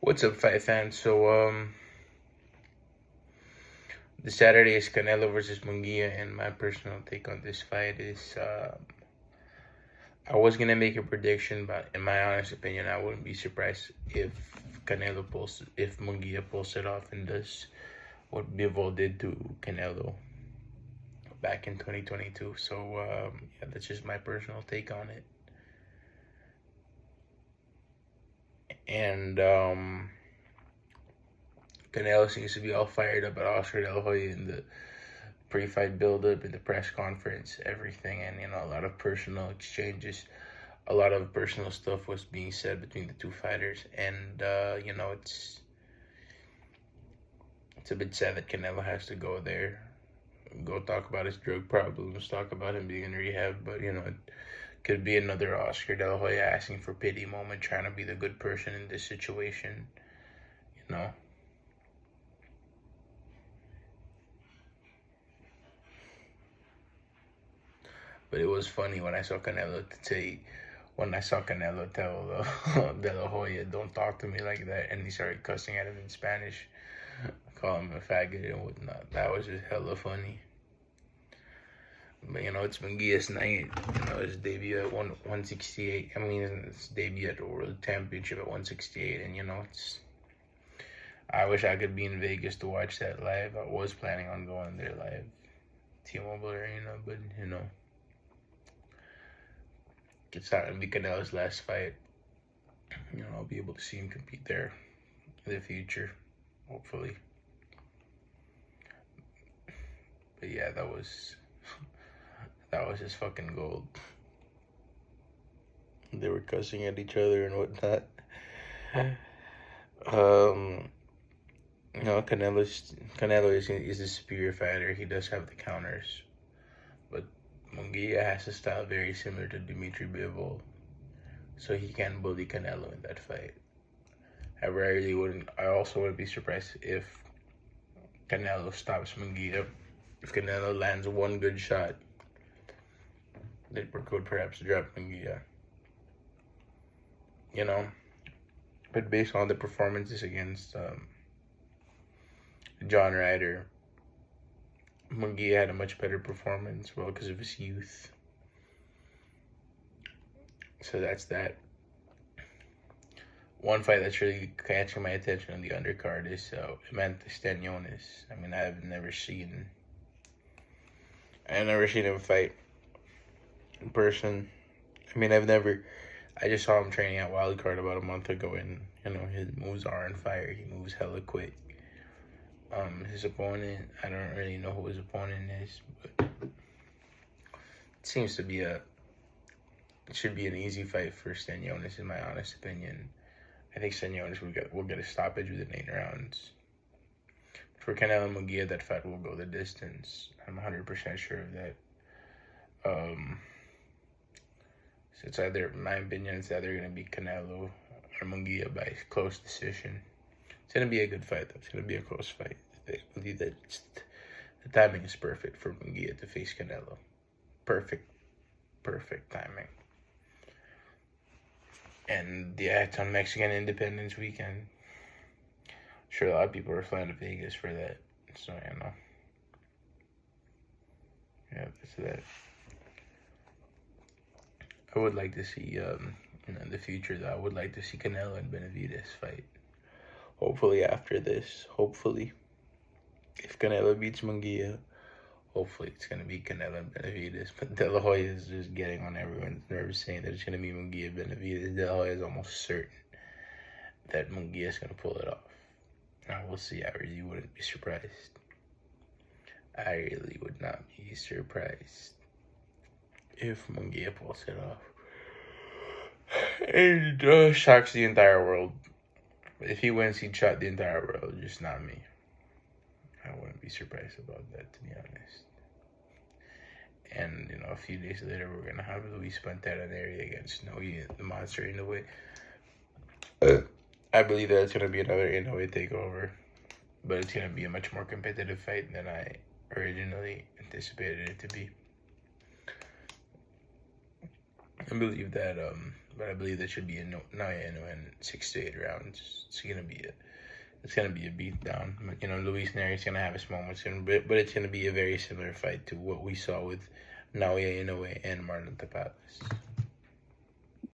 What's up, fight fans? The Saturday is Canelo versus Munguia, and my personal take on this fight is, I was gonna make a prediction, but in my honest opinion, I wouldn't be surprised if Munguia pulls it off and does what Bivol did to Canelo back in 2022. Yeah, that's just my personal take on it. And Canelo seems to be all fired up at Oscar De La Hoya in the pre-fight build-up, in the press conference, everything, and a lot of personal exchanges, a lot of personal stuff was being said between the two fighters, and it's a bit sad that Canelo has to go there, go talk about his drug problems, talk about him being in rehab, but it could be another Oscar De La Hoya asking for pity moment, trying to be the good person in this situation, you know. But it was funny when I saw Canelo tell De La Hoya, "Don't talk to me like that," and he started cussing at him in Spanish, call him a faggot and whatnot. That was just hella funny. But it's Munguia's night. His debut at 168. I mean, his debut at the World Championship at 168, and I wish I could be in Vegas to watch that live. I was planning on going there live, T-Mobile Arena, but it's not gonna be Canelo's last fight. I'll be able to see him compete there in the future, hopefully. But yeah, that was just fucking gold. They were cussing at each other and whatnot. Canelo is a superior fighter. He does have the counters, but Munguia has a style very similar to Dimitri Bivol, so he can bully Canelo in that fight. I also wouldn't be surprised if Canelo stops Munguia. If Canelo lands one good shot, that could perhaps drop Munguia. But based on the performances against John Ryder, Munguia had a much better performance, well, because of his youth. So that's that. One fight that's really catching my attention on the undercard is Amanda Stanionis. I mean, I've never seen him fight in person. I mean, I just saw him training at Wildcard about a month ago, and his moves are on fire. He moves hella quick. His opponent, I don't really know who his opponent is, but it seems to be it should be an easy fight for Stanionis, in my honest opinion. I think Stanionis will get a stoppage within 8 rounds. For Canelo and Munguia, that fight will go the distance. I'm 100% sure of that. So it's either, in my opinion, it's either going to be Canelo or Munguia by close decision. It's going to be a good fight, though. It's going to be a close fight. I believe that the timing is perfect for Munguia to face Canelo. Perfect timing. And yeah, it's on Mexican Independence Weekend. I'm sure a lot of people are flying to Vegas for that. So, yeah, that's that. I would like to see, in the future, though, I would like to see Canelo and Benavidez fight. Hopefully after this, if Canelo beats Munguia, hopefully it's going to be Canelo and Benavidez. But De La Hoya is just getting on everyone's nerves, saying that it's going to be Munguia Benavidez. De La Hoya is almost certain that Munguia is going to pull it off. Now we'll see. I really wouldn't be surprised. I really would not be surprised if Munguia pulls it off. It shocks the entire world. If he wins, he'd shock the entire world, just not me. I wouldn't be surprised about that, to be honest. And, a few days later, we're going to have Luis Panteraneri against Inoue, the monster Inoue. I believe that it's going to be another Inoue takeover, but it's going to be a much more competitive fight than I originally anticipated it to be. I believe that but I believe that should be a Naoya Inoue in 6 to 8 rounds. It's gonna be a beatdown. Luis Nery's gonna have his moments, but it's gonna be a very similar fight to what we saw with Naoya Inoue and Marlon Tapales.